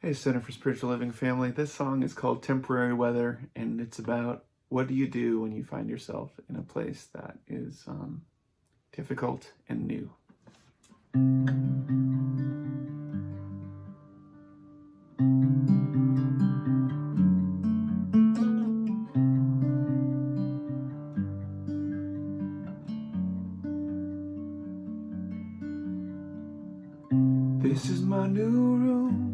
Hey, Center for Spiritual Living family. This song is called Temporary Weather, and it's about what do you do when you find yourself in a place that is difficult and new. This is my new room.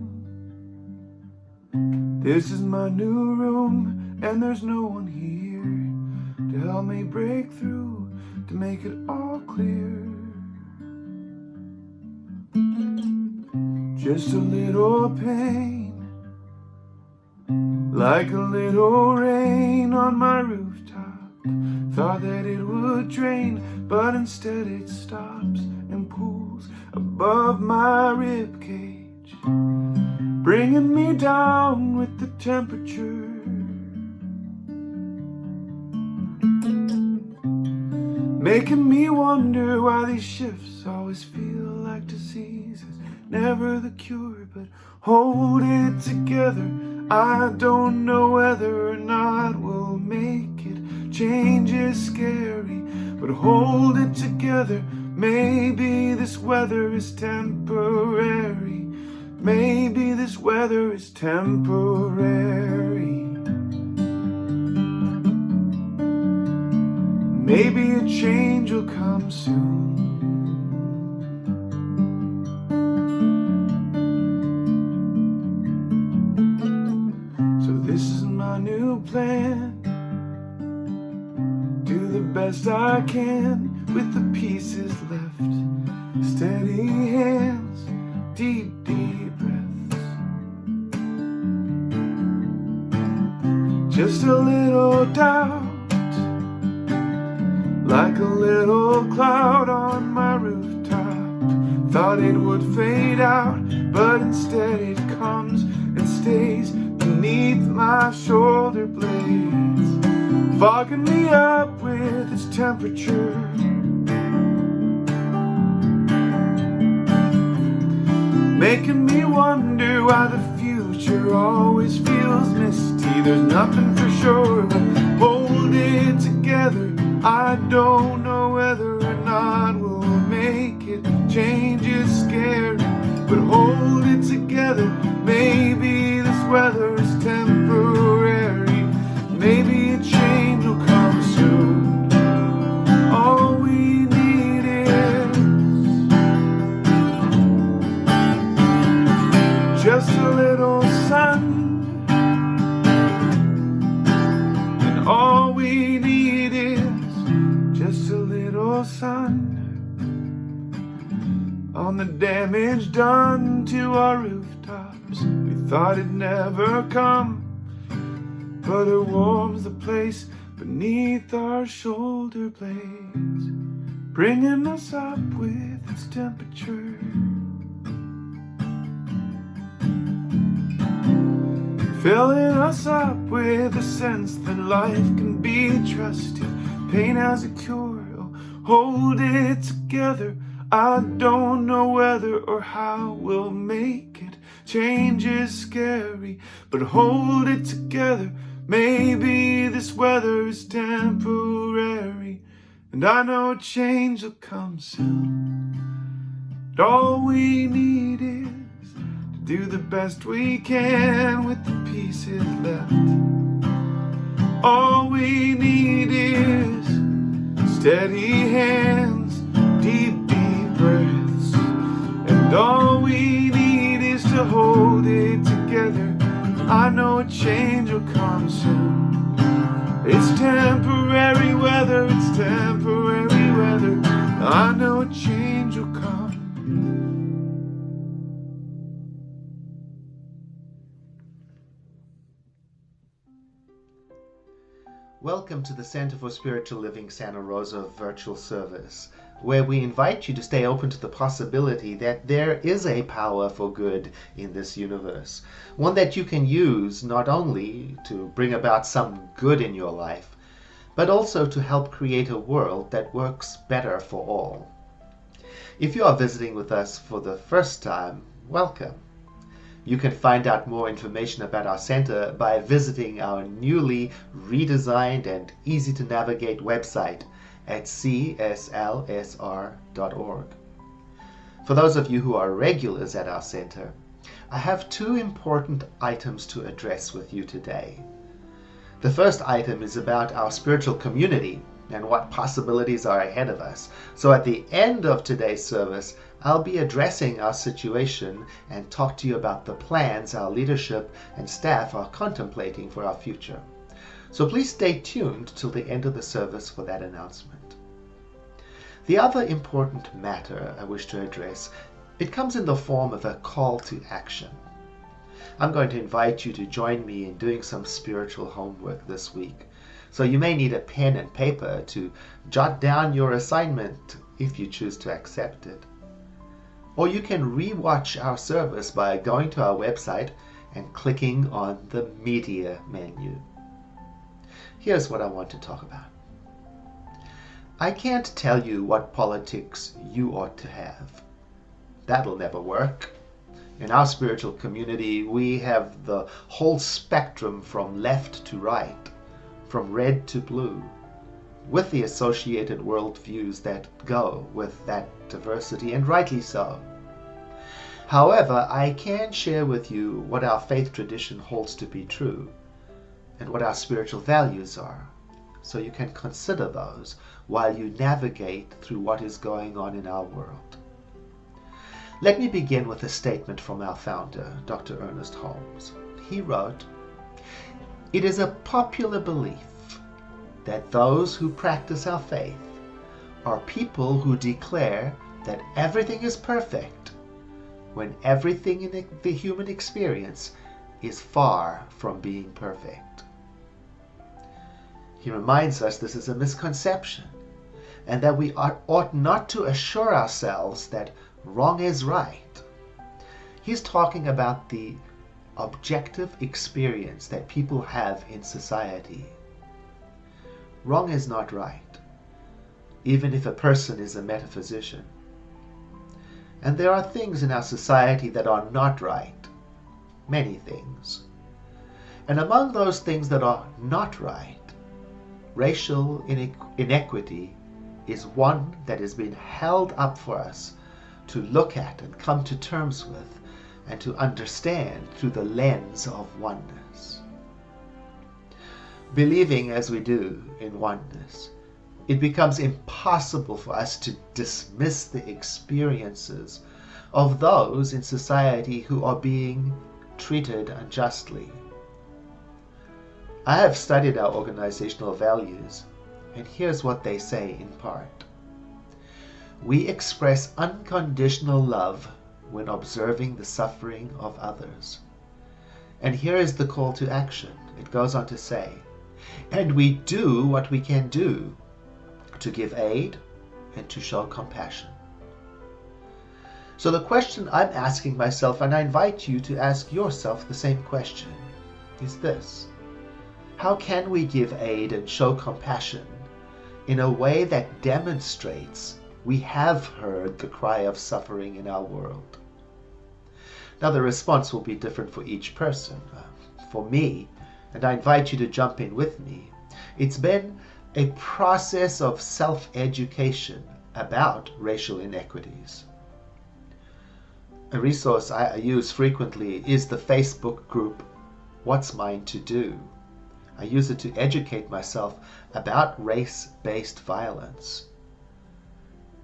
This is my new room, and there's no one here to help me break through, to make it all clear. Just a little pain, like a little rain on my rooftop. Thought that it would drain, but instead it stops and pools above my ribcage, bringing me down with the temperature. Making me wonder why these shifts always feel like diseases. Never the cure, but hold it together. I don't know whether or not we'll make it. Change is scary, but hold it together. Maybe this weather is temporary. Maybe this weather is temporary. Maybe a change will come soon. So this is my new plan. Do the best I can with the pieces left. Steady hands, deep, deep breaths. Just a little doubt, like a little cloud on my rooftop. Thought it would fade out, but instead it comes and stays beneath my shoulder blades, fogging me up with its temperature. Making me wonder why the future always feels misty. There's nothing for sure, but hold it together. I don't know whether or not we'll make it. Change is scary, but hold it together. Maybe this weather is temporary. Maybe a change will come soon. All we need is just a little sun, and all we need is just a little sun. On the damage done to our rooftops, we thought it'd never come, but it warms the place beneath our shoulder blades, bringing us up with its temperature. Filling us up with a sense that life can be trusted. Pain has a cure, oh, hold it together. I don't know whether or how we'll make it. Change is scary, but hold it together. Maybe this weather is temporary, and I know change will come soon. But all we need is to do the best we can with the pieces left. All we need is steady hands, deep, deep breaths. And all we need is to hold it together. I know a change will come soon. It's temporary weather, it's temporary weather. I know a change will come. Welcome to the Center for Spiritual Living Santa Rosa virtual service, where we invite you to stay open to the possibility that there is a power for good in this universe, one that you can use not only to bring about some good in your life, but also to help create a world that works better for all. If you are visiting with us for the first time, welcome. You can find out more information about our center by visiting our newly redesigned and easy to navigate website at cslsr.org. For those of you who are regulars at our center, I have two important items to address with you today. The first item is about our spiritual community and what possibilities are ahead of us. So at the end of today's service, I'll be addressing our situation and talk to you about the plans our leadership and staff are contemplating for our future. So please stay tuned till the end of the service for that announcement. The other important matter I wish to address, it comes in the form of a call to action. I'm going to invite you to join me in doing some spiritual homework this week. So you may need a pen and paper to jot down your assignment if you choose to accept it. Or you can re-watch our service by going to our website and clicking on the media menu. Here's what I want to talk about. I can't tell you what politics you ought to have. That'll never work. In our spiritual community, we have the whole spectrum from left to right, from red to blue, with the associated worldviews that go with that diversity, and rightly so. However, I can share with you what our faith tradition holds to be true, and what our spiritual values are, so you can consider those while you navigate through what is going on in our world. Let me begin with a statement from our founder, Dr. Ernest Holmes. He wrote, "It is a popular belief that those who practice our faith are people who declare that everything is perfect when everything in the human experience is far from being perfect." He reminds us this is a misconception, and that we ought not to assure ourselves that wrong is right. He's talking about the objective experience that people have in society. Wrong is not right, even if a person is a metaphysician. And there are things in our society that are not right, many things. And among those things that are not right, racial inequity is one that has been held up for us to look at and come to terms with and to understand through the lens of oneness. Believing as we do in oneness, it becomes impossible for us to dismiss the experiences of those in society who are being treated unjustly. I have studied our organizational values, and here's what they say in part. We express unconditional love when observing the suffering of others. And here is the call to action. It goes on to say, and we do what we can do to give aid and to show compassion. So the question I'm asking myself, and I invite you to ask yourself the same question, is this: how can we give aid and show compassion in a way that demonstrates we have heard the cry of suffering in our world? Now the response will be different for each person. For me, and I invite you to jump in with me, it's been a process of self-education about racial inequities. A resource I use frequently is the Facebook group, What's Mine to Do? I use it to educate myself about race-based violence.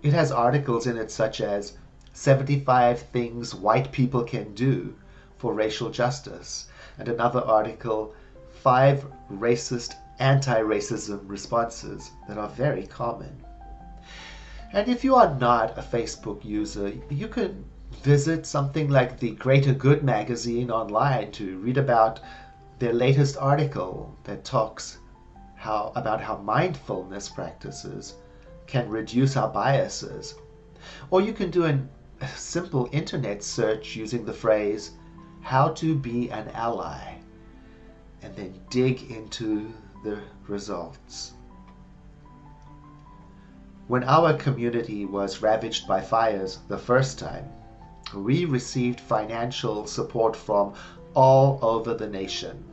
It has articles in it such as 75 things white people can do for racial justice, and another article, 5 racist anti-racism responses that are very common. And if you are not a Facebook user, you can visit something like the Greater Good magazine online to read about their latest article that talks about how mindfulness practices can reduce our biases. Or you can do a simple internet search using the phrase, how to be an ally, and then dig into the results. When our community was ravaged by fires the first time, We received financial support from all over the nation,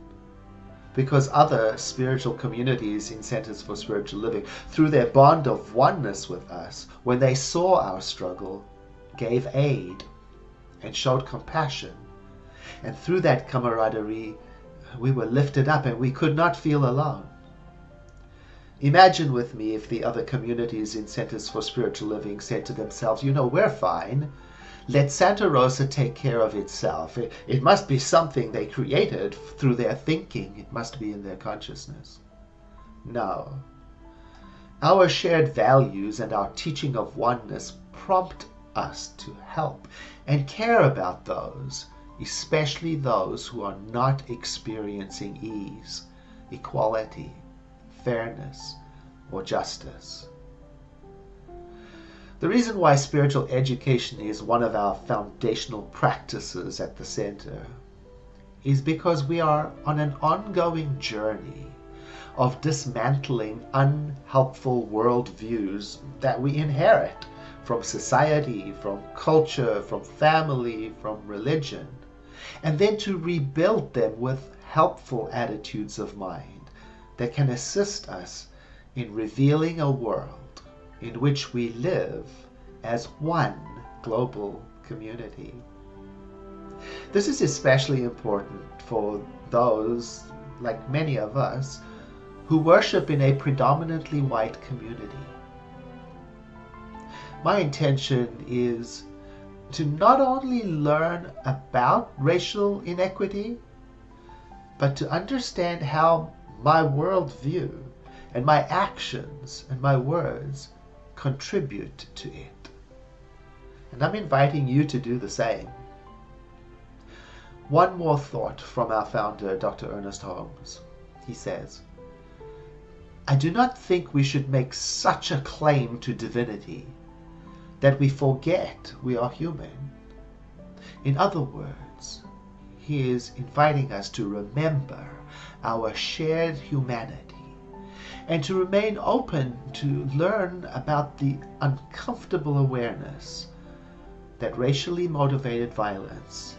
because other spiritual communities in Centers for Spiritual Living, through their bond of oneness with us, when they saw our struggle, gave aid and showed compassion. And through that camaraderie, we were lifted up and we could not feel alone. Imagine with me if the other communities in Centers for Spiritual Living said to themselves, we're fine. Let Santa Rosa take care of itself. It must be something they created through their thinking. It must be in their consciousness. No. Our shared values and our teaching of oneness prompt us to help and care about those, especially those who are not experiencing ease, equality, fairness, or justice. The reason why spiritual education is one of our foundational practices at the center is because we are on an ongoing journey of dismantling unhelpful worldviews that we inherit from society, from culture, from family, from religion, and then to rebuild them with helpful attitudes of mind that can assist us in revealing a world in which we live as one global community. This is especially important for those, like many of us, who worship in a predominantly white community. My intention is to not only learn about racial inequity, but to understand how my worldview and my actions and my words contribute to it. And I'm inviting you to do the same. One more thought from our founder, Dr. Ernest Holmes. He says, I do not think we should make such a claim to divinity that we forget we are human. In other words, he is inviting us to remember our shared humanity and to remain open to learn about the uncomfortable awareness that racially motivated violence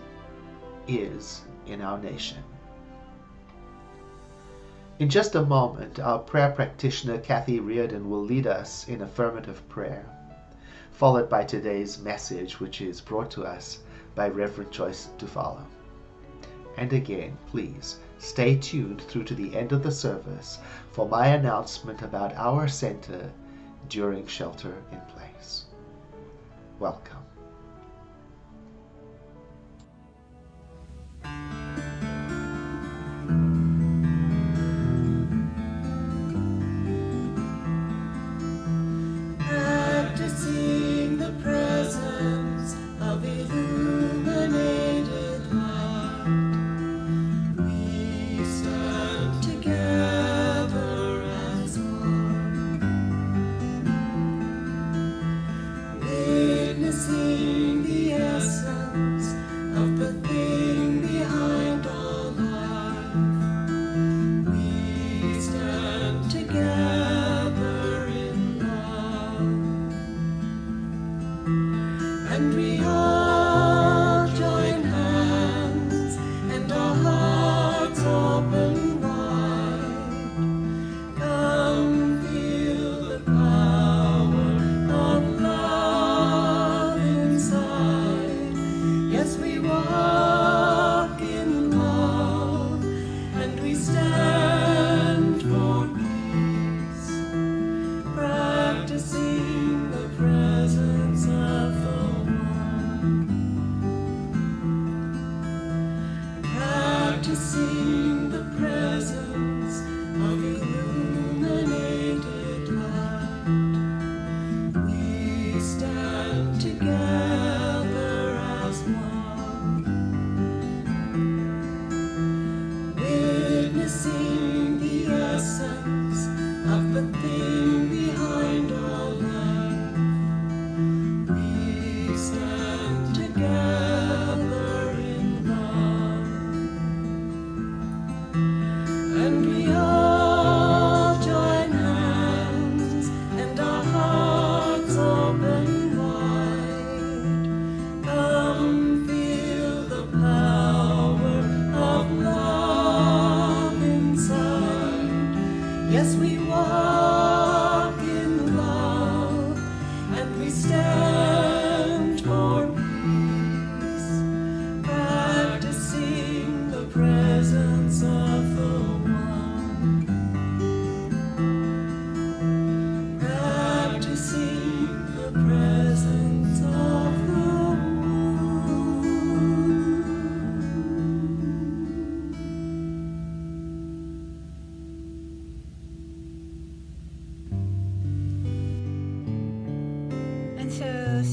is in our nation. In just a moment, our prayer practitioner Kathy Reardon will lead us in affirmative prayer, followed by today's message, which is brought to us by Reverend Joyce Dufalo. And again, please stay tuned through to the end of the service for my announcement about our center during Shelter in Place. Welcome. Practicing the presence of illuminated light, we stand together as one, witnessing the essence of the thing behind all life. We stand together in love, and we all join hands, and our hearts open wide. Come feel the power of love inside. Yes, we walk in love, and we stand for peace, practicing the presence of the one.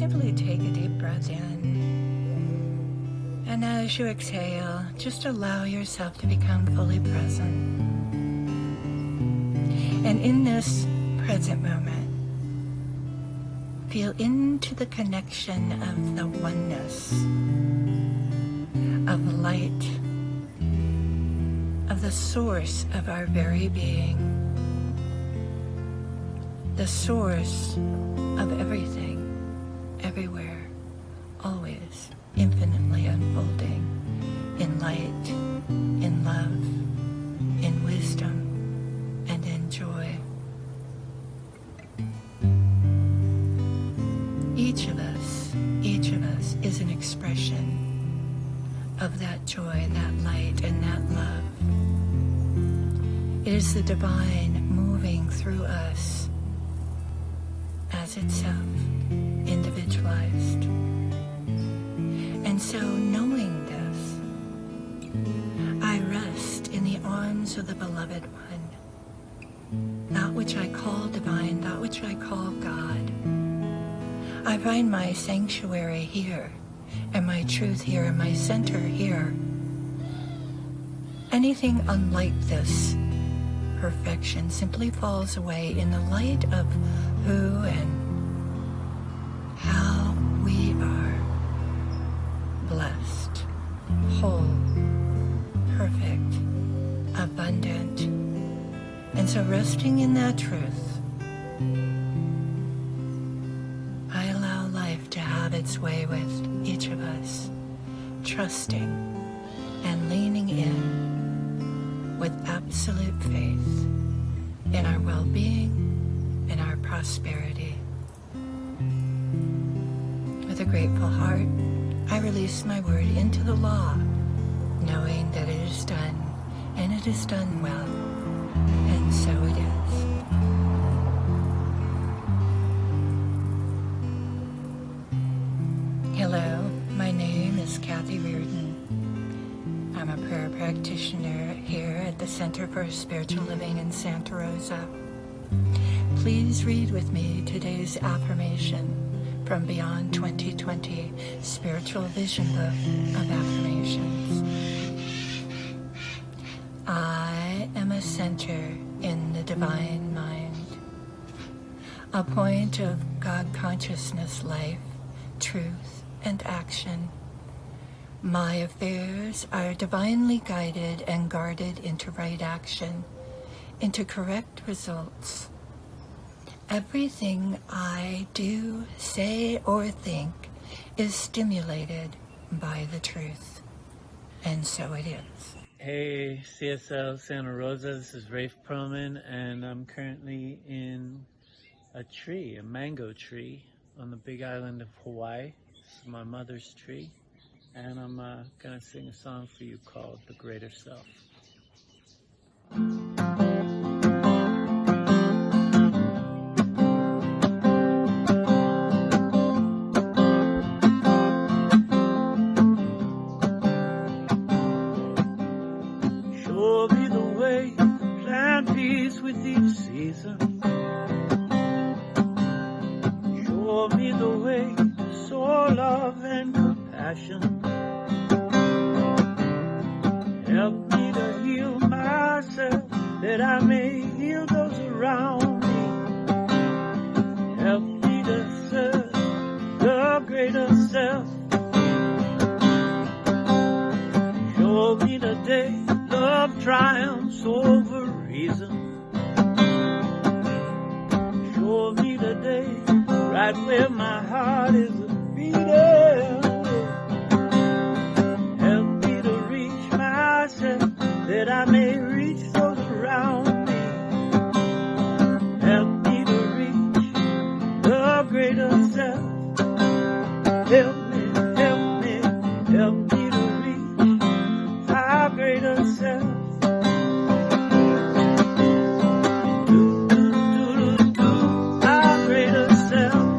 simply take a deep breath in. And as you exhale, just allow yourself to become fully present. And in this present moment, feel into the connection of the oneness, of light, of the source of our very being, the source of everything, everywhere, always, infinitely unfolding, in light, in love, in wisdom, and in joy. Each of us is an expression of that joy, that light, and that love. It is the divine moving through us as itself, individualized. And so, knowing this, I rest in the arms of the beloved one, that which I call divine, that which I call God. I find my sanctuary here, and my truth here, and my center here. Anything unlike this perfection simply falls away in the light of who and how we are blessed, whole, perfect, abundant. And so resting in that truth, I allow life to have its way with each of us, trusting and leaning in with absolute faith in our well-being and our prosperity. With a grateful heart, I release my word into the law, knowing that it is done, and it is done well, and so it is. Hello, my name is Kathy Reardon. I'm a prayer practitioner here at the Center for Spiritual Living in Santa Rosa. Please read with me today's affirmation from Beyond 2020 Spiritual Vision Book of Affirmations. I am a center in the divine mind, a point of God consciousness, life, truth, and action. My affairs are divinely guided and guarded into right action, into correct results. Everything I do, say, or think is stimulated by the truth. And so it is. Hey, CSL Santa Rosa, this is Rafe Pearlman, and I'm currently in a tree, a mango tree, on the big island of Hawaii. This is my mother's tree, and I'm gonna sing a song for you called The Greater Self. Show me the way to plant peace with each season. Show me the way to sow love and compassion. Help me to heal myself, that I may heal those around me. Help me to serve the greater self. Show me the day love triumphs over reason. Show me the day right where my heart is beating. Help me to reach myself, that I may reach those around me. Help me to reach the greater self. Help me, help me, help me to reach our greater self. Our greater self.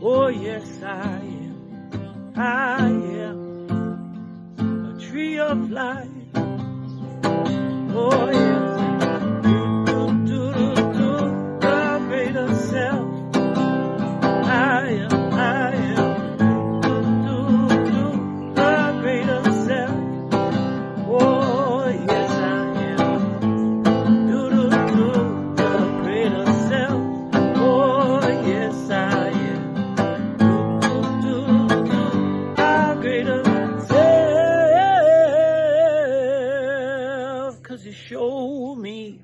Oh, yes, I am. I am a tree of life. Oh, yes. Do, the greater self. I am. Do, the greater self. Oh, yes, I am. Do, the greater self. Oh, yes, I am. Do, our greater self. 'Cause you show me.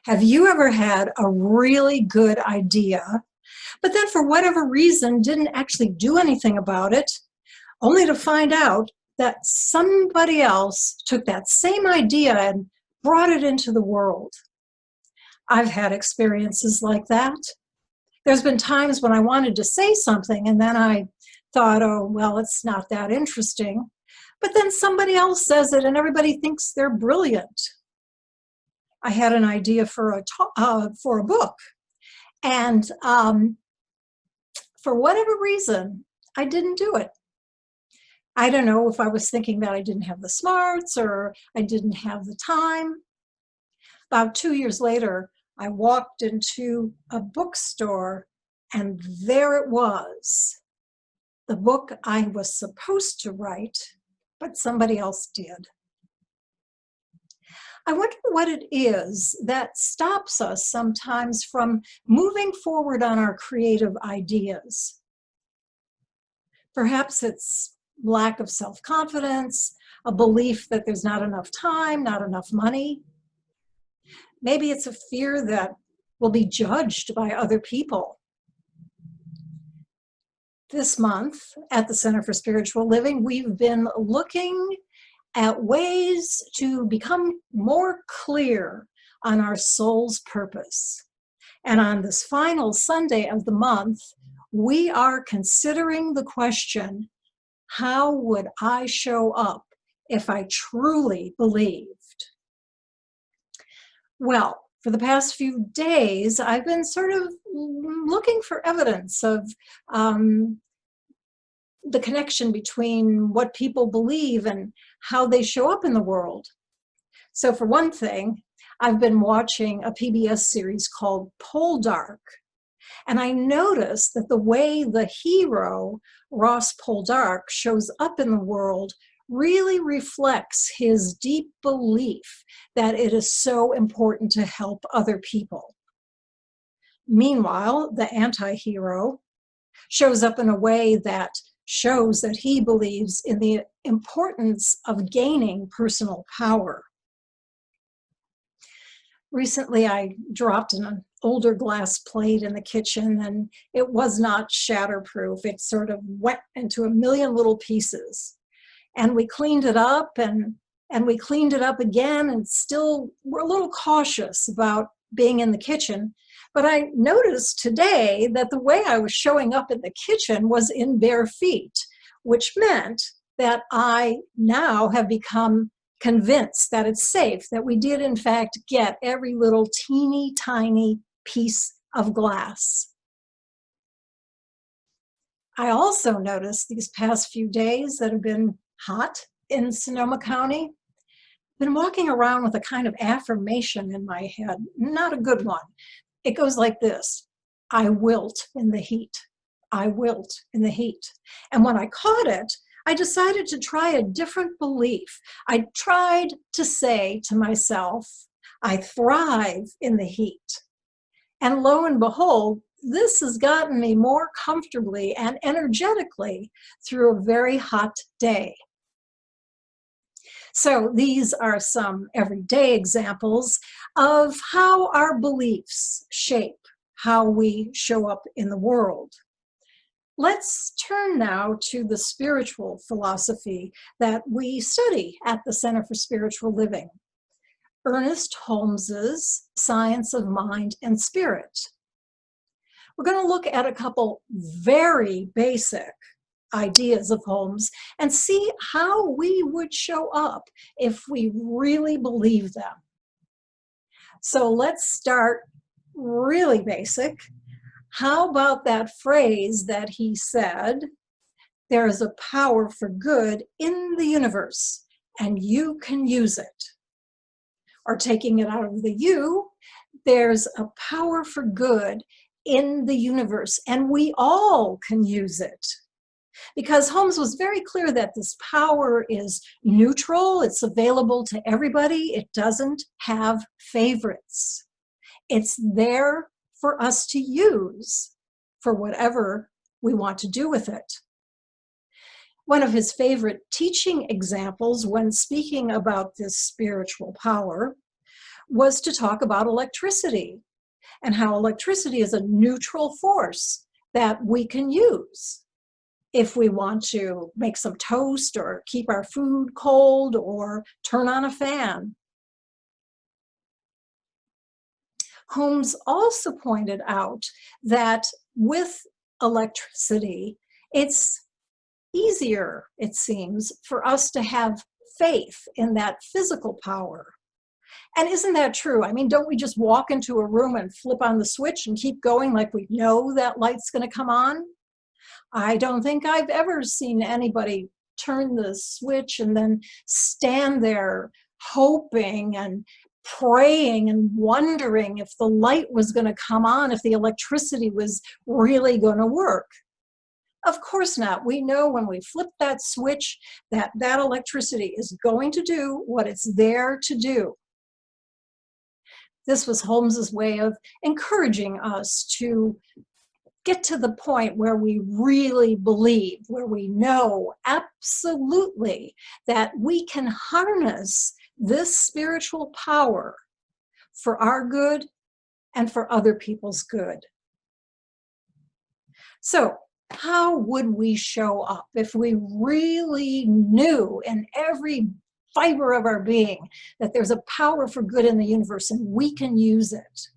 Have you ever had a really good idea, but then for whatever reason didn't actually do anything about it, only to find out that somebody else took that same idea and brought it into the world? I've had experiences like that. There's been times when I wanted to say something and then I thought, oh, well, it's not that interesting. But then somebody else says it and everybody thinks they're brilliant. I had an idea for a book, and for whatever reason, I didn't do it. I don't know if I was thinking that I didn't have the smarts or I didn't have the time. About 2 years later, I walked into a bookstore and there it was, the book I was supposed to write, but somebody else did. I wonder what it is that stops us sometimes from moving forward on our creative ideas. Perhaps it's lack of self-confidence, a belief that there's not enough time, not enough money. Maybe it's a fear that we'll be judged by other people. This month at the Center for Spiritual Living, we've been looking at ways to become more clear on our soul's purpose. And on this final Sunday of the month, we are considering the question, how would I show up if I truly believed? Well, for the past few days, I've been sort of looking for evidence of the connection between what people believe and how they show up in the world. So for one thing, I've been watching a PBS series called Poldark, and I noticed that the way the hero, Ross Poldark, shows up in the world really reflects his deep belief that it is so important to help other people. Meanwhile, the anti-hero shows up in a way that shows that he believes in the importance of gaining personal power. Recently, I dropped an older glass plate in the kitchen and it was not shatterproof. It sort of went into a million little pieces. And we cleaned it up and we cleaned it up again, and still we're a little cautious about being in the kitchen. But I noticed today that the way I was showing up in the kitchen was in bare feet, which meant that I now have become convinced that it's safe, that we did in fact get every little teeny tiny piece of glass. I also noticed these past few days that have been hot in Sonoma County, been walking around with a kind of affirmation in my head, not a good one. It goes like this: I wilt in the heat. I wilt in the heat. And when I caught it, I decided to try a different belief. I tried to say to myself, I thrive in the heat. And lo and behold, this has gotten me more comfortably and energetically through a very hot day. So these are some everyday examples of how our beliefs shape how we show up in the world. Let's turn now to the spiritual philosophy that we study at the Center for Spiritual Living, Ernest Holmes's Science of Mind and Spirit. We're going to look at a couple very basic ideas of Holmes and see how we would show up if we really believe them. So let's start really basic. How about that phrase that he said, there is a power for good in the universe, and you can use it. Or taking it out of the you, there's a power for good in the universe, and we all can use it. Because Holmes was very clear that this power is neutral, it's available to everybody, it doesn't have favorites. It's there for us to use for whatever we want to do with it. One of his favorite teaching examples when speaking about this spiritual power was to talk about electricity and how electricity is a neutral force that we can use if we want to make some toast or keep our food cold or turn on a fan. Holmes also pointed out that with electricity, it's easier, it seems, for us to have faith in that physical power. And isn't that true? I mean, don't we just walk into a room and flip on the switch and keep going like we know that light's going to come on? I don't think I've ever seen anybody turn the switch and then stand there hoping and praying and wondering if the light was going to come on, if the electricity was really going to work. Of course not. We know when we flip that switch that that electricity is going to do what it's there to do. This was Holmes's way of encouraging us to get to the point where we really believe, where we know absolutely that we can harness this spiritual power for our good and for other people's good. So, how would we show up if we really knew in every fiber of our being that there's a power for good in the universe and we can use it?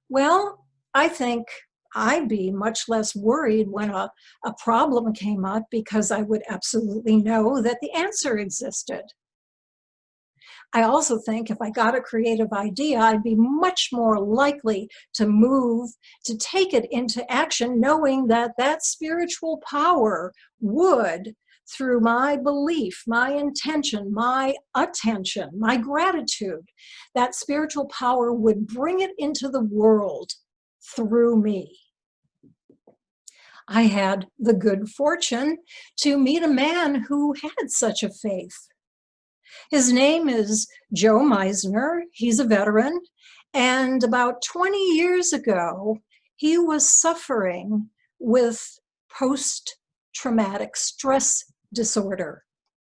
Well, I think I'd be much less worried when a problem came up because I would absolutely know that the answer existed. I also think if I got a creative idea, I'd be much more likely to move, to take it into action, knowing that that spiritual power would, through my belief, my intention, my attention, my gratitude, that spiritual power would bring it into the world through me. I had the good fortune to meet a man who had such a faith. His name is Jo Meisner. He's a veteran. And about 20 years ago, he was suffering with post-traumatic stress disorder,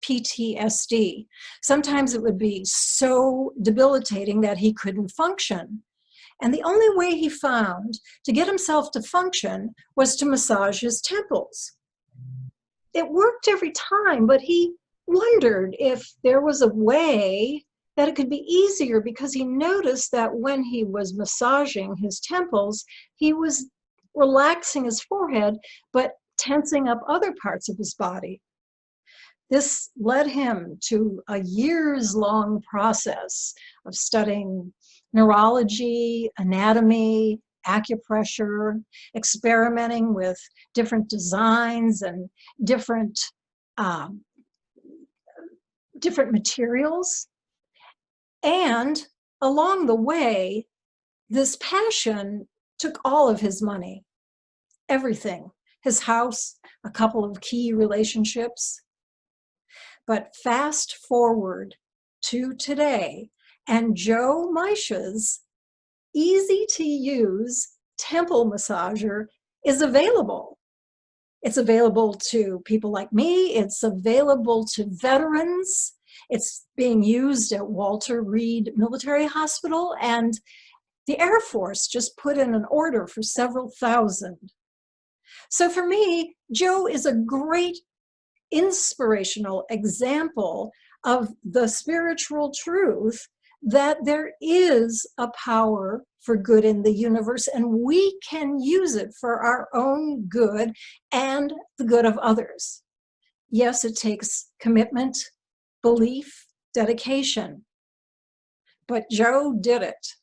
PTSD. Sometimes it would be so debilitating that he couldn't function. And the only way he found to get himself to function was to massage his temples. It worked every time, but he wondered if there was a way that it could be easier, because he noticed that when he was massaging his temples, he was relaxing his forehead, but tensing up other parts of his body. This led him to a years-long process of studying neurology, anatomy, acupressure, experimenting with different designs and different materials. And along the way, this passion took all of his money, everything, his house, a couple of key relationships. But fast forward to today, and Jo Meisner's easy-to-use temple massager is available. It's available to people like me. It's available to veterans. It's being used at Walter Reed Military Hospital, and the Air Force just put in an order for several thousand. So for me, Jo is a great inspirational example of the spiritual truth that there is a power for good in the universe, and we can use it for our own good and the good of others. Yes, it takes commitment, belief, dedication, but Jo did it.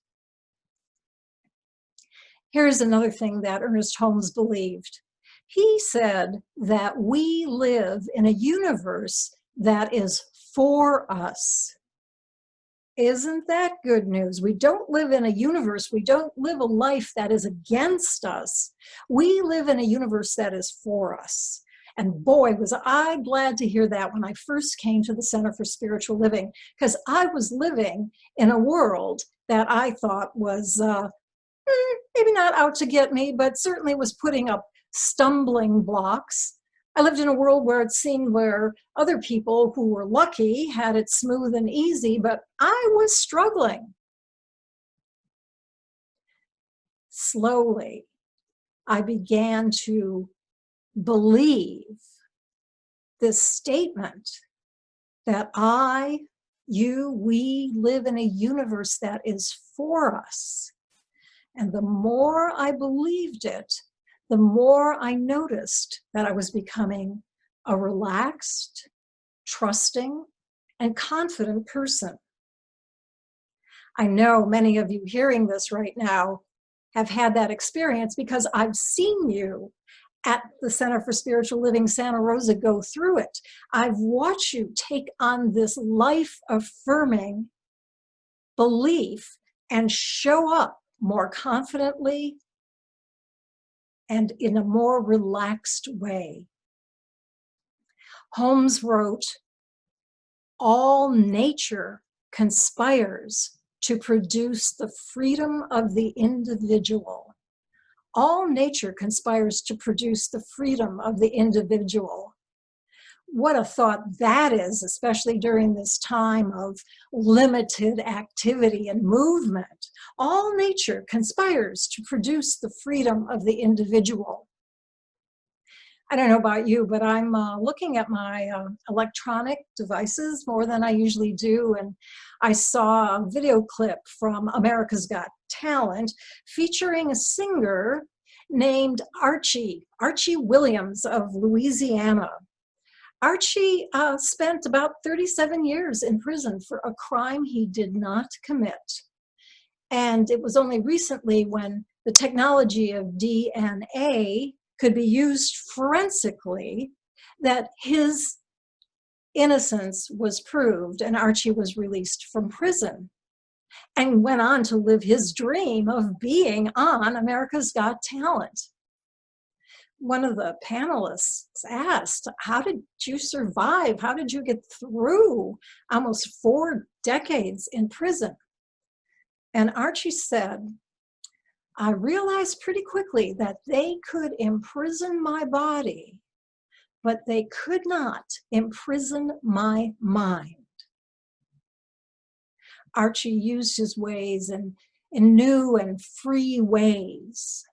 Here's another thing that Ernest Holmes believed. He said that we live in a universe that is for us. Isn't that good news? We don't live in a universe, we don't live a life that is against us. We live in a universe that is for us. And boy, was I glad to hear that when I first came to the Center for Spiritual Living, because I was living in a world that I thought was maybe not out to get me, but certainly was putting up stumbling blocks. I lived in a world where it seemed where other people who were lucky had it smooth and easy, but I was struggling. Slowly, I began to believe this statement that we live in a universe that is for us. And the more I believed it, the more I noticed that I was becoming a relaxed, trusting, and confident person. I know many of you hearing this right now have had that experience because I've seen you at the Center for Spiritual Living Santa Rosa go through it. I've watched you take on this life-affirming belief and show up more confidently and in a more relaxed way. Holmes wrote, "All nature conspires to produce the freedom of the individual." All nature conspires to produce the freedom of the individual. What a thought that is, especially during this time of limited activity and movement. All nature conspires to produce the freedom of the individual. I don't know about you, but I'm looking at my electronic devices more than I usually do, and I saw a video clip from America's Got Talent featuring a singer named Archie Williams of Louisiana. Archie spent about 37 years in prison for a crime he did not commit. And it was only recently when the technology of DNA could be used forensically that his innocence was proved and Archie was released from prison and went on to live his dream of being on America's Got Talent. One of the panelists asked, "How did you survive? How did you get through almost 4 decades in prison?" And Archie said, "I realized pretty quickly that they could imprison my body, but they could not imprison my mind." Archie used his ways in new and free ways.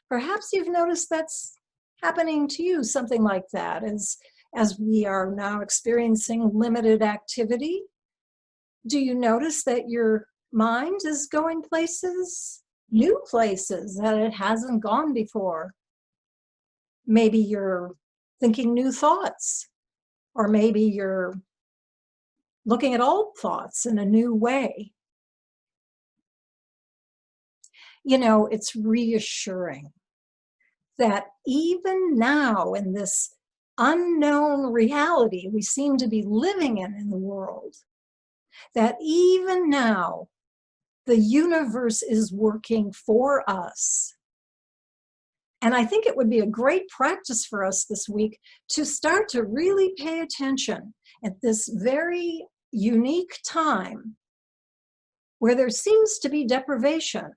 Perhaps you've noticed that's happening to you, something like that, as we are now experiencing limited activity. Do you notice that your mind is going places, new places that it hasn't gone before? Maybe you're thinking new thoughts, or maybe you're looking at old thoughts in a new way. You know, it's reassuring that even now in this unknown reality we seem to be living in the world, that even now the universe is working for us. And I think it would be a great practice for us this week to start to really pay attention at this very unique time where there seems to be deprivation,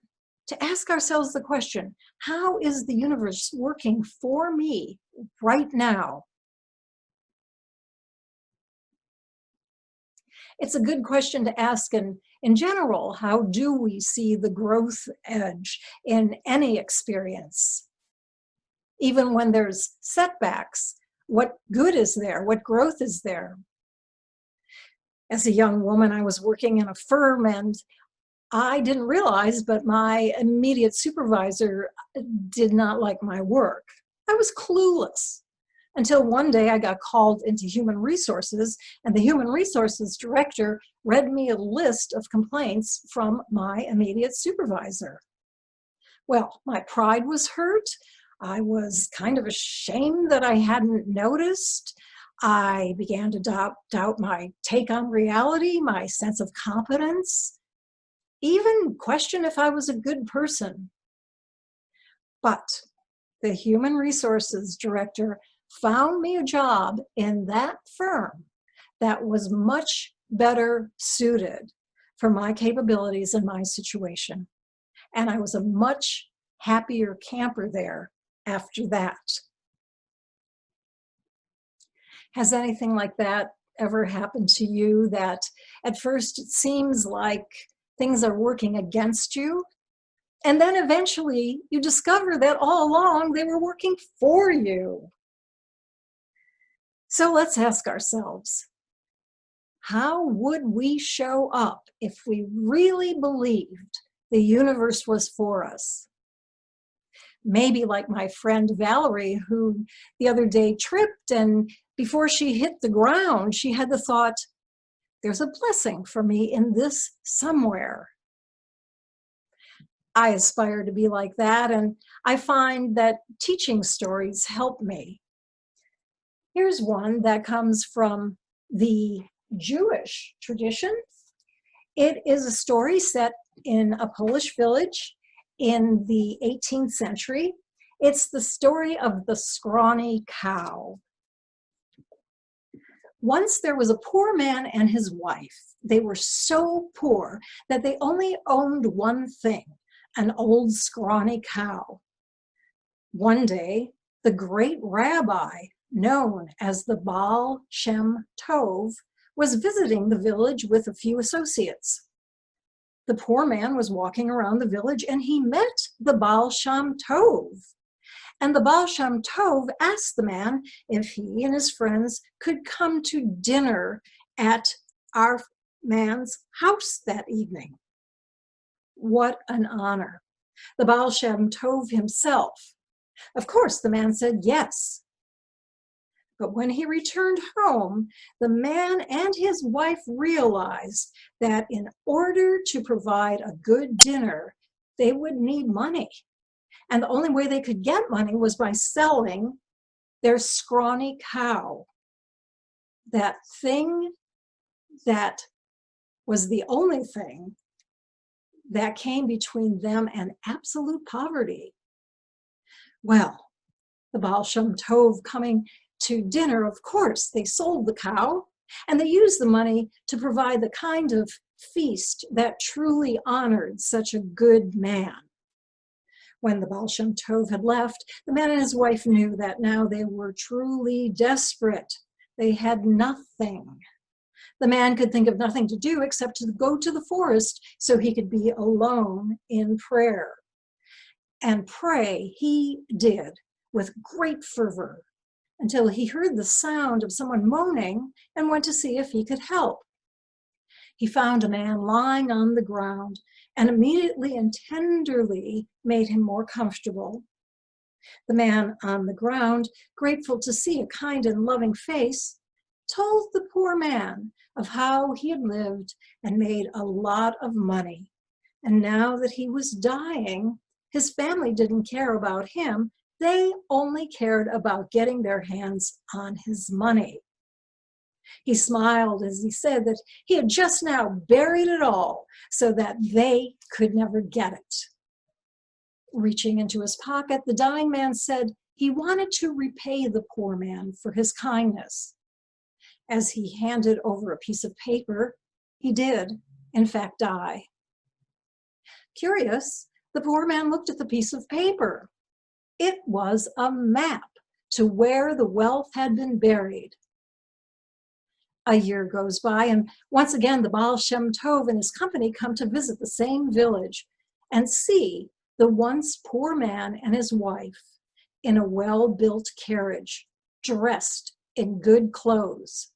to ask ourselves the question, how is the universe working for me right now? It's a good question to ask in general. How do we see the growth edge in any experience? Even when there's setbacks, what good is there? What growth is there? As a young woman, I was working in a firm and I didn't realize, but my immediate supervisor did not like my work. I was clueless until one day I got called into human resources, and the human resources director read me a list of complaints from my immediate supervisor. Well, my pride was hurt. I was kind of ashamed that I hadn't noticed. I began to doubt my take on reality, my sense of competence, even question if I was a good person. But the human resources director found me a job in that firm that was much better suited for my capabilities and my situation. And I was a much happier camper there after that. Has anything like that ever happened to you, that at first it seems like things are working against you, and then eventually you discover that all along they were working for you? So let's ask ourselves, how would we show up if we really believed the universe was for us? Maybe like my friend Valerie, who the other day tripped, and before she hit the ground, she had the thought, there's a blessing for me in this somewhere. I aspire to be like that, and I find that teaching stories help me. Here's one that comes from the Jewish tradition. It is a story set in a Polish village in the 18th century. It's the story of the scrawny cow. Once there was a poor man and his wife. They were so poor that they only owned one thing, an old scrawny cow. One day, the great rabbi, known as the Baal Shem Tov, was visiting the village with a few associates. The poor man was walking around the village and he met the Baal Shem Tov. And the Baal Shem Tov asked the man if he and his friends could come to dinner at our man's house that evening. What an honor. The Baal Shem Tov himself. Of course, the man said yes. But when he returned home, the man and his wife realized that in order to provide a good dinner, they would need money. And the only way they could get money was by selling their scrawny cow. That thing that was the only thing that came between them and absolute poverty. Well, the Baal Shem Tov coming to dinner, of course, they sold the cow and they used the money to provide the kind of feast that truly honored such a good man. When the Baal Shem Tov had left, the man and his wife knew that now they were truly desperate. They had nothing. The man could think of nothing to do except to go to the forest so he could be alone in prayer. And pray he did with great fervor until he heard the sound of someone moaning and went to see if he could help. He found a man lying on the ground and immediately and tenderly made him more comfortable. The man on the ground, grateful to see a kind and loving face, told the poor man of how he had lived and made a lot of money. And now that he was dying, his family didn't care about him. They only cared about getting their hands on his money. He smiled as he said that he had just now buried it all so that they could never get it. Reaching into his pocket, the dying man said he wanted to repay the poor man for his kindness. As he handed over a piece of paper, he did, in fact, die. Curious, the poor man looked at the piece of paper. It was a map to where the wealth had been buried. A year goes by, and once again, the Baal Shem Tov and his company come to visit the same village and see the once poor man and his wife in a well-built carriage, dressed in good clothes,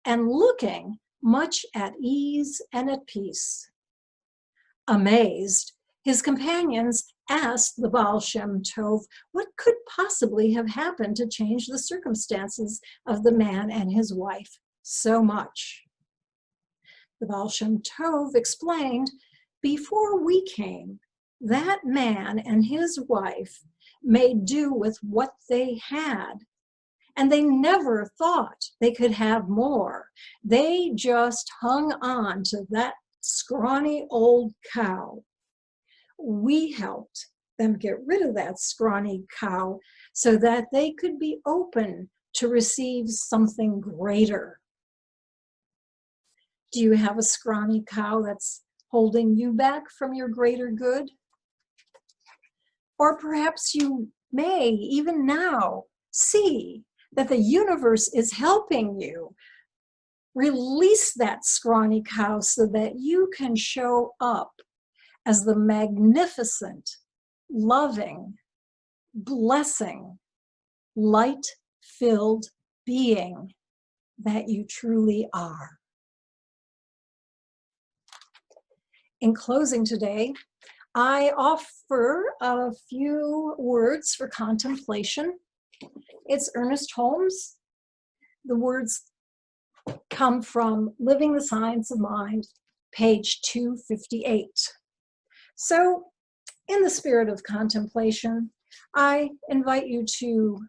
and looking much at ease and at peace. Amazed, his companions asked the Baal Shem Tov what could possibly have happened to change the circumstances of the man and his wife so much. The Baal Shem Tov explained, before we came, That man and his wife made do with what they had, and they never thought they could have more. They just hung on to that scrawny old cow. We helped them get rid of that scrawny cow so that they could be open to receive something greater. Do you have a scrawny cow that's holding you back from your greater good? Or perhaps you may, even now, see that the universe is helping you. Release that scrawny cow so that you can show up as the magnificent, loving, blessing, light-filled being that you truly are. In closing today, I offer a few words for contemplation. It's Ernest Holmes. The words come from Living the Science of Mind, page 258. So, in the spirit of contemplation, I invite you to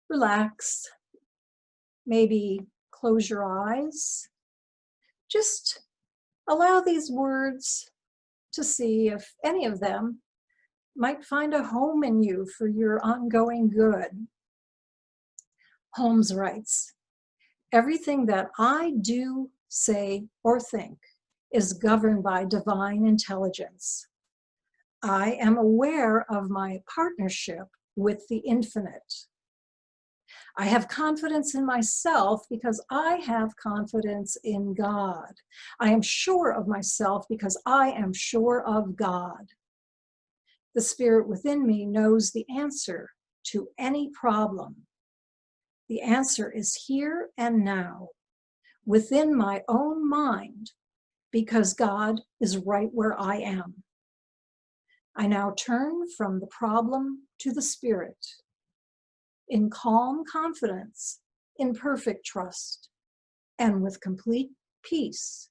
relax, maybe close your eyes. Just allow these words to see if any of them might find a home in you for your ongoing good. Holmes writes, "Everything that I do, say, or think is governed by divine intelligence. I am aware of my partnership with the infinite. I have confidence in myself because I have confidence in God. I am sure of myself because I am sure of God. The spirit within me knows the answer to any problem. The answer is here and now, within my own mind, because God is right where I am. I now turn from the problem to the spirit. In calm confidence, in perfect trust, and with complete peace,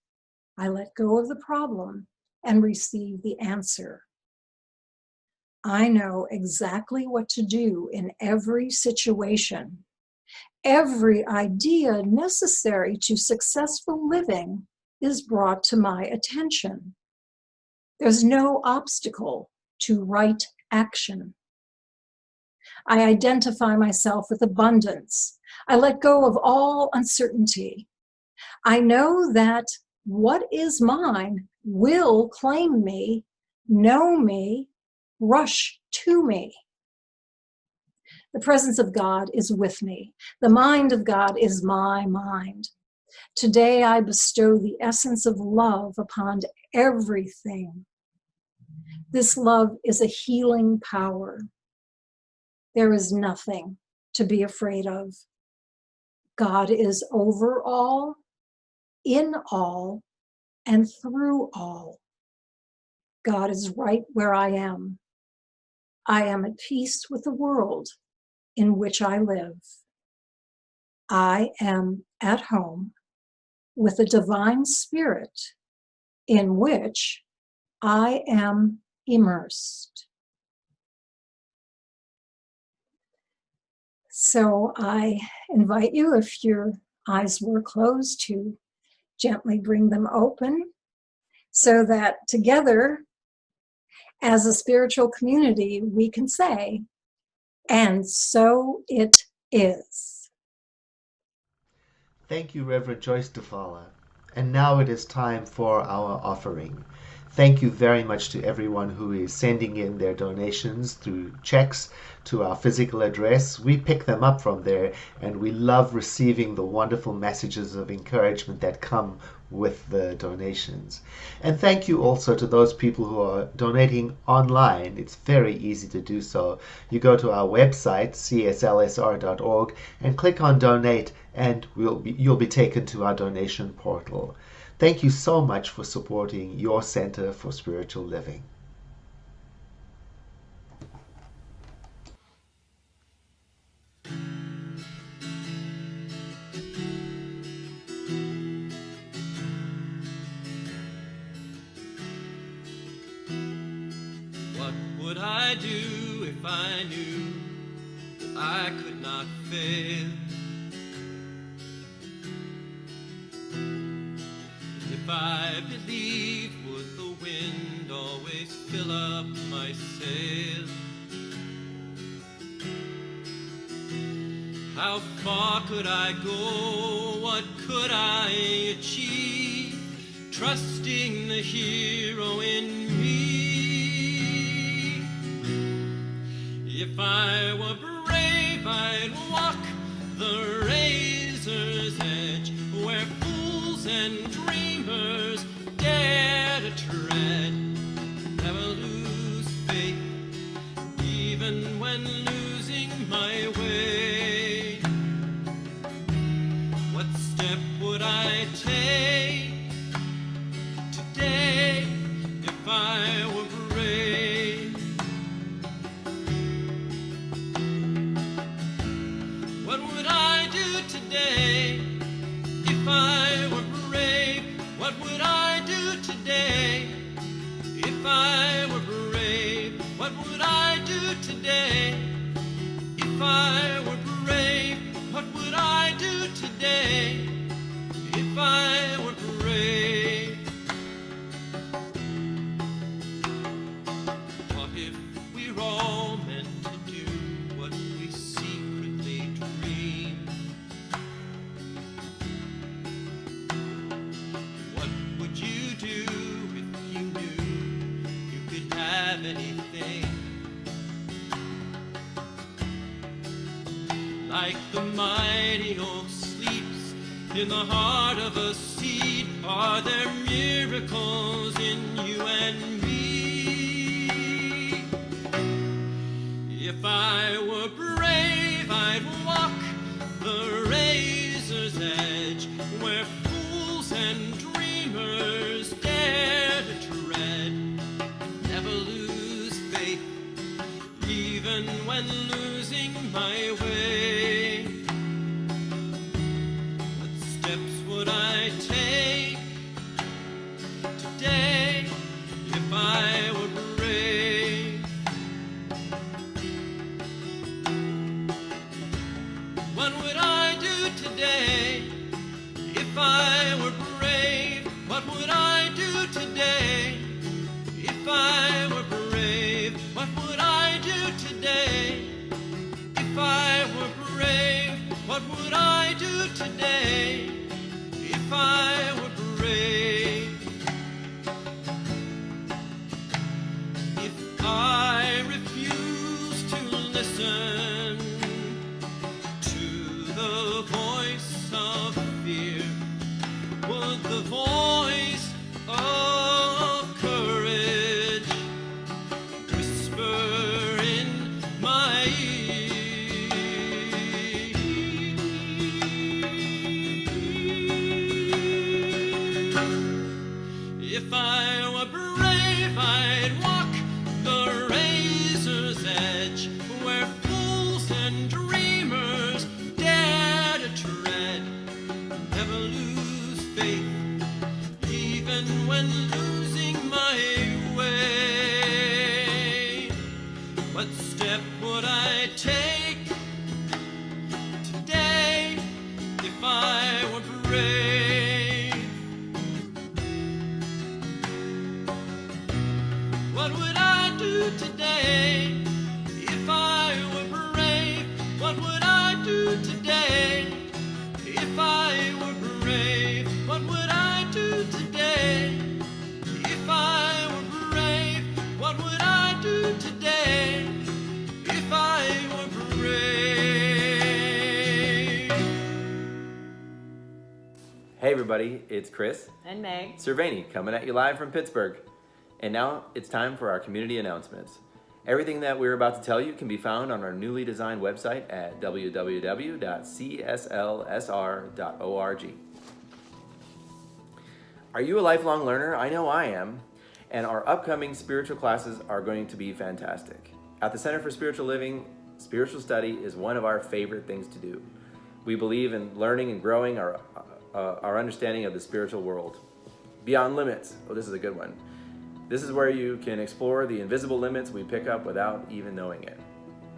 I let go of the problem and receive the answer. I know exactly what to do in every situation. Every idea necessary to successful living is brought to my attention. There's no obstacle to right action. I identify myself with abundance. I let go of all uncertainty. I know that what is mine will claim me, know me, rush to me. The presence of God is with me. The mind of God is my mind. Today I bestow the essence of love upon everything. This love is a healing power. There is nothing to be afraid of. God is over all, in all, and through all. God is right where I am. I am at peace with the world in which I live. I am at home with a divine spirit in which I am immersed. So I invite you, if your eyes were closed, to gently bring them open so that together, as a spiritual community, we can say, "And so it is." Thank you, Reverend Joyce DeFala. And now it is time for our offering. Thank you very much to everyone who is sending in their donations through checks to our physical address. We pick them up from there, and we love receiving the wonderful messages of encouragement that come with the donations. And thank you also to those people who are donating online. It's very easy to do so. You go to our website, cslsr.org, and click on Donate, and you'll be taken to our donation portal. Thank you so much for supporting your Center for Spiritual Living. I do if I knew that I could not fail? If I believed, would the wind always fill up my sail? How far could I go? What could I achieve? Trusting the hero in me. If I were brave, I'd walk the razor's edge, where fools and dreamers dare to tread. Never lose faith, even when losing my way. What step would I take today if I were brave? What would I do today if I were brave? What would I do today if I were brave? What would I do today if I were brave? What would I do today if I were brave? What if we're all meant to do what we secretly dream? What would you do if you knew you could have anything? Like the mighty oak sleeps in the heart of a seed, are there miracles in you and me? If I were brave, I'd walk the razor's edge, where fools and dreamers dare to tread. Never lose faith, even when losing my way. What steps would I take today if I were brave? What would I do today if I were brave? What would I do today if I were brave? What would I do today if I were brave? What would I do today if I were brave? If I refuse to listen to the voice of fear, would the voice of courage whisper in my ear? If I were brave, I'd walk the razor's edge, where fools and dreamers dare to tread. Never lose faith, even when losing my way. What step would I take today if I were brave? What would I do today if I were brave? What would I do today if I were brave? What would I do today if I were brave? What would I do today if I were brave? Hey everybody, it's Chris And Meg. Cerveni coming at you live from Pittsburgh. And now it's time for our community announcements. Everything that we're about to tell you can be found on our newly designed website at www.cslsr.org. Are you a lifelong learner? I know I am. And our upcoming spiritual classes are going to be fantastic. At the Center for Spiritual Living, spiritual study is one of our favorite things to do. We believe in learning and growing our understanding of the spiritual world. Beyond Limits, oh, this is a good one. This is where you can explore the invisible limits we pick up without even knowing it.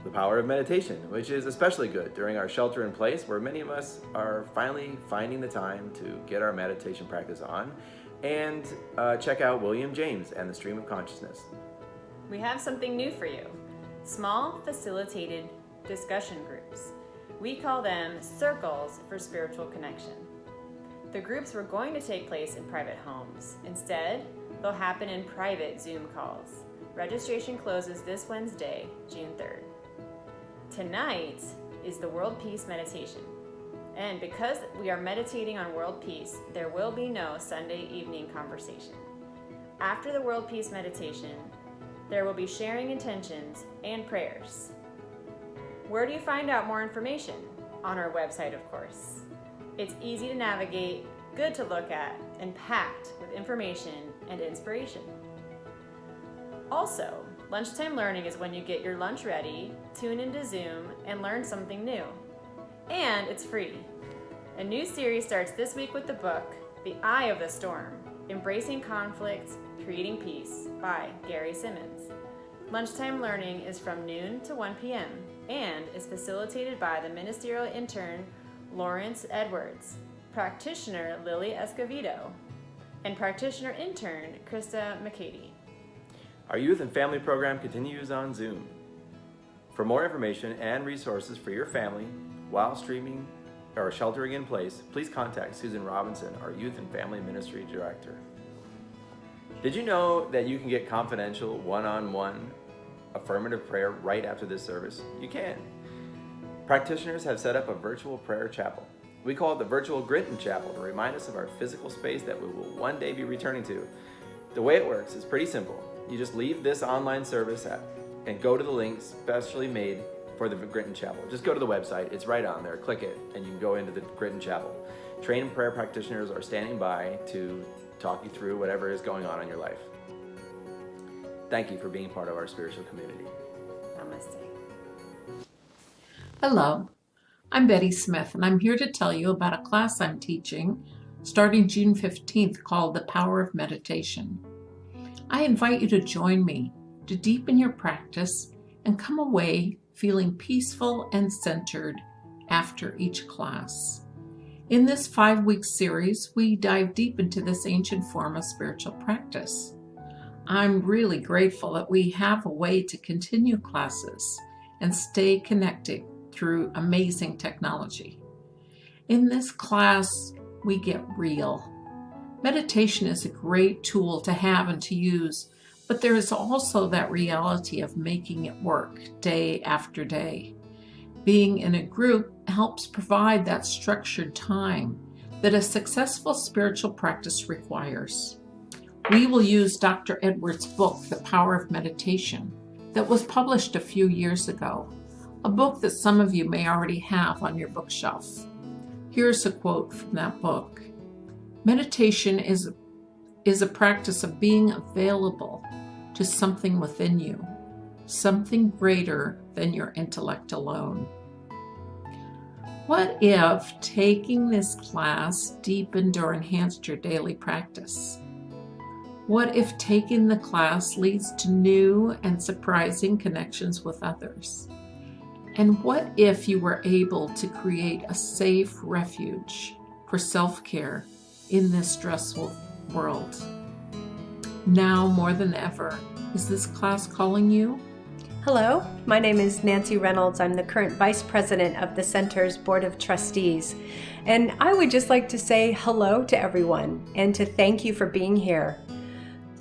The power of meditation, which is especially good during our shelter in place, where many of us are finally finding the time to get our meditation practice on. And check out William James and the Stream of Consciousness. We have something new for you. Small facilitated discussion groups. We call them circles for spiritual connection. The groups were going to take place in private homes. Instead, they'll happen in private Zoom calls. Registration closes this Wednesday, June 3rd. Tonight is the World Peace Meditation. And because we are meditating on world peace, there will be no Sunday evening conversation. After the World Peace Meditation, there will be sharing intentions and prayers. Where do you find out more information? On our website, of course. It's easy to navigate, good to look at, and packed with information and inspiration. Also, lunchtime learning is when you get your lunch ready, tune into Zoom, and learn something new. And it's free. A new series starts this week with the book, The Eye of the Storm, Embracing Conflict, Creating Peace by Gary Simmons. Lunchtime learning is from noon to 1 p.m. and is facilitated by the ministerial intern Lawrence Edwards, practitioner Lily Escovedo, and practitioner intern Krista McCady. Our youth and family program continues on Zoom. For more information and resources for your family while streaming or sheltering in place, please contact Susan Robinson, our Youth and Family Ministry Director. Did you know that you can get confidential one-on-one affirmative prayer right after this service? You can. Practitioners have set up a virtual prayer chapel. We call it the Virtual Gritton Chapel to remind us of our physical space that we will one day be returning to. The way it works is pretty simple. You just leave this online service app and go to the link specially made for the Gritton Chapel. Just go to the website, it's right on there, click it, and you can go into the Gritton Chapel. Trained prayer practitioners are standing by to talk you through whatever is going on in your life. Thank you for being part of our spiritual community. Namaste. Hello, I'm Betty Smith, and I'm here to tell you about a class I'm teaching starting June 15th called The Power of Meditation. I invite you to join me to deepen your practice and come away feeling peaceful and centered after each class. In this 5-week series, we dive deep into this ancient form of spiritual practice. I'm really grateful that we have a way to continue classes and stay connected through amazing technology. In this class, we get real. Meditation is a great tool to have and to use, but there is also that reality of making it work day after day. Being in a group helps provide that structured time that a successful spiritual practice requires. We will use Dr. Edwards' book, The Power of Meditation, that was published a few years ago, a book that some of you may already have on your bookshelf. Here's a quote from that book. Meditation is a practice of being available to something within you, something greater than your intellect alone. What if taking this class deepened or enhanced your daily practice? What if taking the class leads to new and surprising connections with others? And what if you were able to create a safe refuge for self-care in this stressful world? Now more than ever, is this class calling you? Hello, my name is Nancy Reynolds. I'm the current Vice President of the Center's Board of Trustees. And I would just like to say hello to everyone and to thank you for being here.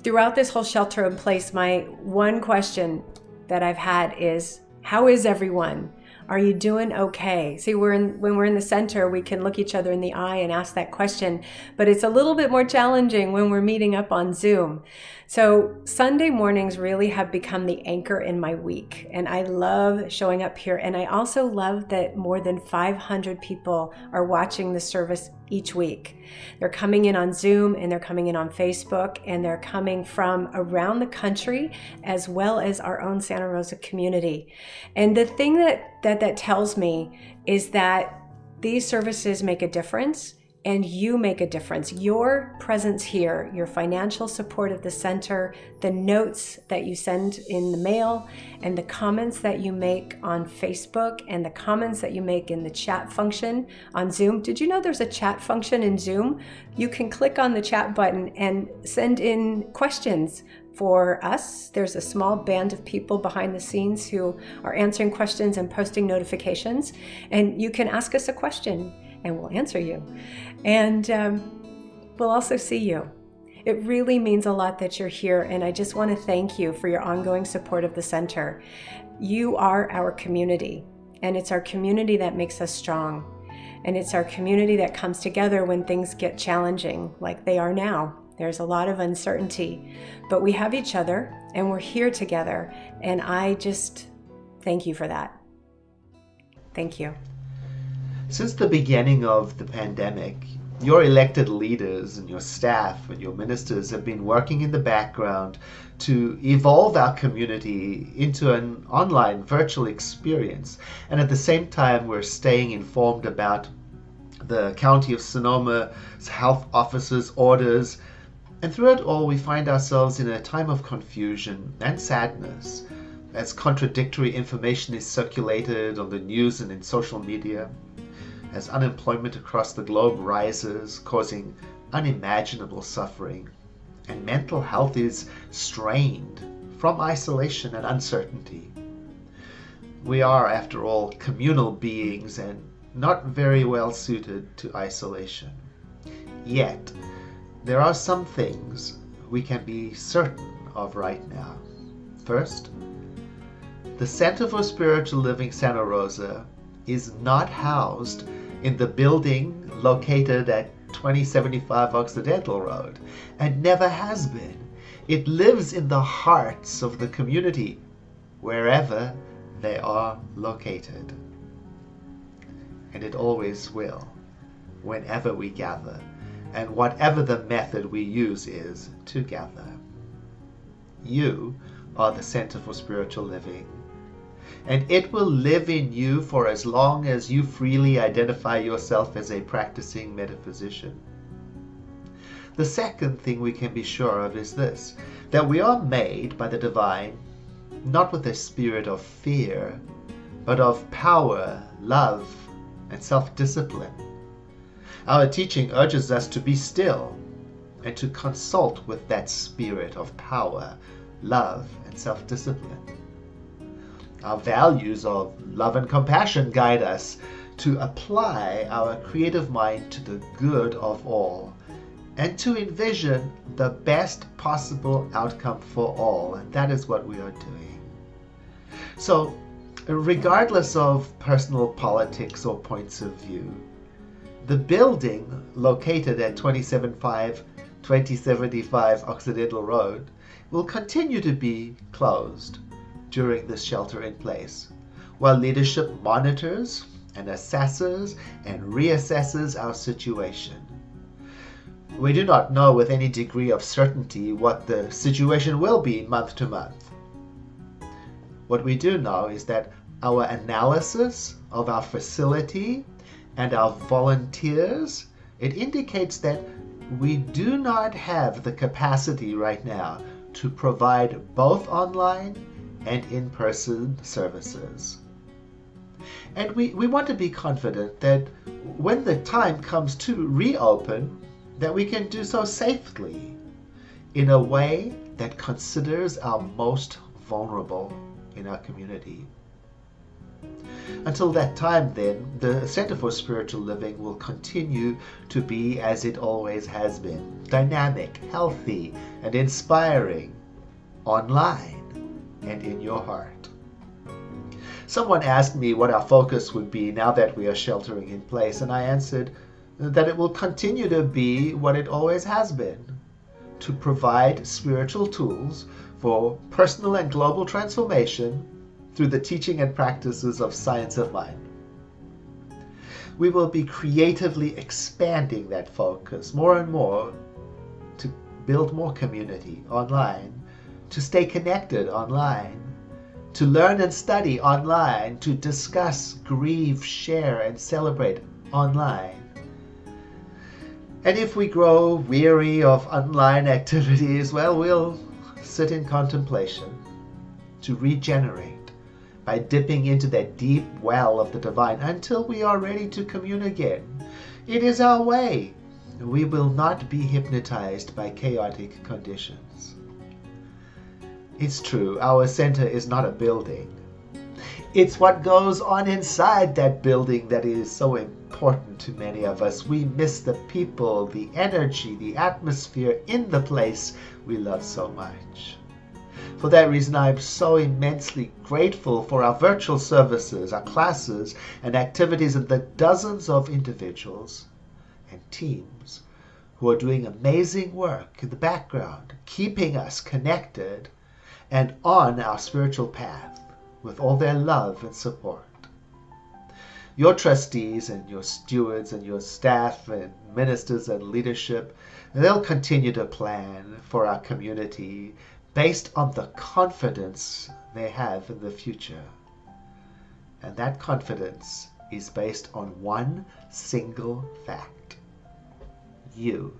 Throughout this whole shelter in place, my one question that I've had is, how is everyone? Are you doing okay? See, when we're in the center, we can look each other in the eye and ask that question, but it's a little bit more challenging when we're meeting up on Zoom. So Sunday mornings really have become the anchor in my week, and I love showing up here. And I also love that more than 500 people are watching the service each week. They're coming in on Zoom, and they're coming in on Facebook, and they're coming from around the country as well as our own Santa Rosa community. And the thing that tells me is that these services make a difference And you make a difference. Your presence here, your financial support of the center, the notes that you send in the mail, and the comments that you make on Facebook, and the comments that you make in the chat function on Zoom. Did you know there's a chat function in Zoom? You can click on the chat button and send in questions for us. There's a small band of people behind the scenes who are answering questions and posting notifications. And you can ask us a question and we'll answer you. And we'll also see you. It really means a lot that you're here, and I just want to thank you for your ongoing support of the center. You are our community, and it's our community that makes us strong. And it's our community that comes together when things get challenging, like they are now. There's a lot of uncertainty, but we have each other, and we're here together, and I just thank you for that. Thank you. Since the beginning of the pandemic, your elected leaders and your staff and your ministers have been working in the background to evolve our community into an online virtual experience. And at the same time, we're staying informed about the County of Sonoma's health officers' orders. And through it all, we find ourselves in a time of confusion and sadness as contradictory information is circulated on the news and in social media, as unemployment across the globe rises, causing unimaginable suffering, and mental health is strained from isolation and uncertainty. We are, after all, communal beings and not very well suited to isolation. Yet, there are some things we can be certain of right now. First, the Center for Spiritual Living Santa Rosa is not housed in the building located at 2075 Occidental Road, and never has been. It lives in the hearts of the community, wherever they are located. And it always will, whenever we gather, and whatever the method we use is to gather. You are the Center for Spiritual Living, and it will live in you for as long as you freely identify yourself as a practicing metaphysician. The second thing we can be sure of is this, that we are made by the divine, not with a spirit of fear, but of power, love, and self-discipline. Our teaching urges us to be still and to consult with that spirit of power, love, and self-discipline. Our values of love and compassion guide us to apply our creative mind to the good of all and to envision the best possible outcome for all, and that is what we are doing. So, regardless of personal politics or points of view, the building located at 2075 Occidental Road will continue to be closed during this shelter in place, while leadership monitors and assesses and reassesses our situation. We do not know with any degree of certainty what the situation will be month to month. What we do know is that our analysis of our facility and our volunteers, it indicates that we do not have the capacity right now to provide both online and in-person services. And we want to be confident that when the time comes to reopen, that we can do so safely, in a way that considers our most vulnerable in our community. Until that time, then, the Center for Spiritual Living will continue to be as it always has been, dynamic, healthy, and inspiring, online and in your heart. Someone asked me what our focus would be now that we are sheltering in place, and I answered that it will continue to be what it always has been, to provide spiritual tools for personal and global transformation through the teaching and practices of science of mind. We will be creatively expanding that focus more and more to build more community online, to stay connected online, to learn and study online, to discuss, grieve, share, and celebrate online. And if we grow weary of online activities, well, we'll sit in contemplation to regenerate by dipping into that deep well of the divine until we are ready to commune again. It is our way. We will not be hypnotized by chaotic conditions. It's true, our center is not a building. It's what goes on inside that building that is so important to many of us. We miss the people, the energy, the atmosphere in the place we love so much. For that reason, I'm so immensely grateful for our virtual services, our classes, and activities, and the dozens of individuals and teams who are doing amazing work in the background, keeping us connected and on our spiritual path with all their love and support. Your trustees and your stewards and your staff and ministers and leadership, they'll continue to plan for our community based on the confidence they have in the future. And that confidence is based on one single fact: you.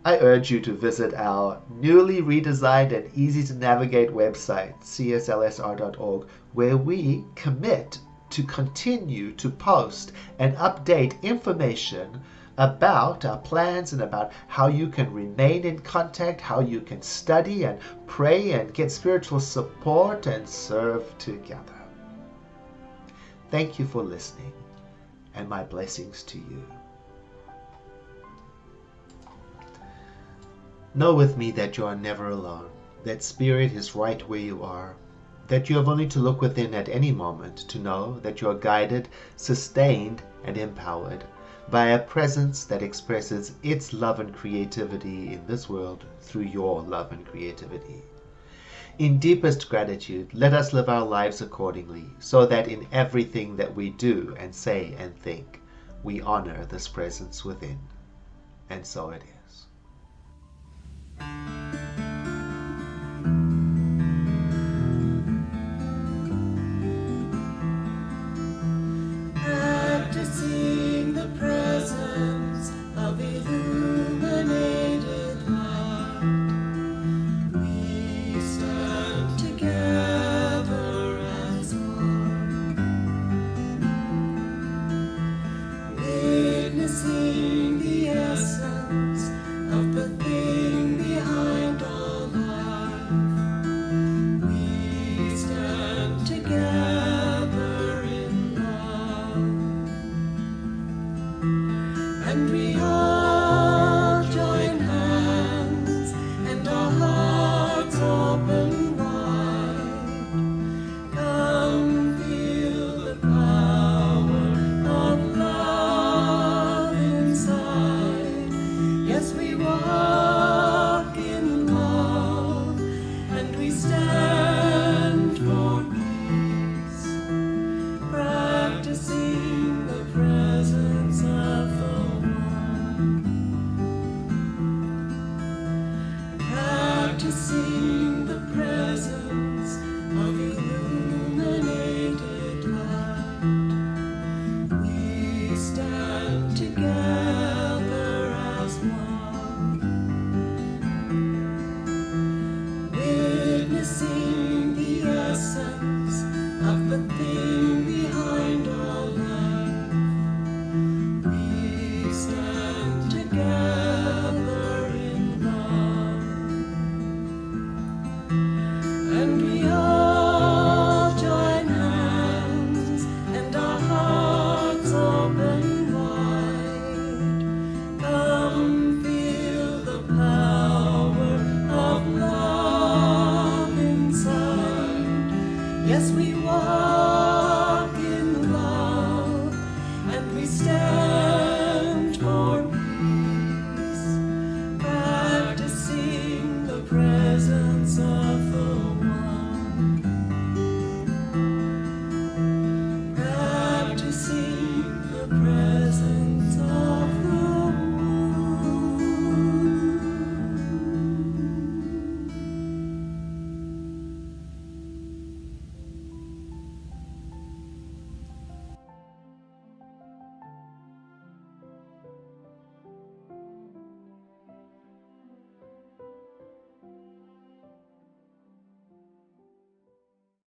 I urge you to visit our newly redesigned and easy to navigate website, cslsr.org, where we commit to continue to post and update information about our plans and about how you can remain in contact, how you can study and pray and get spiritual support and serve together. Thank you for listening, and my blessings to you. Know with me that you are never alone, that Spirit is right where you are, that you have only to look within at any moment to know that you are guided, sustained, and empowered by a presence that expresses its love and creativity in this world through your love and creativity. In deepest gratitude, let us live our lives accordingly, so that in everything that we do and say and think, we honor this presence within. And so it is.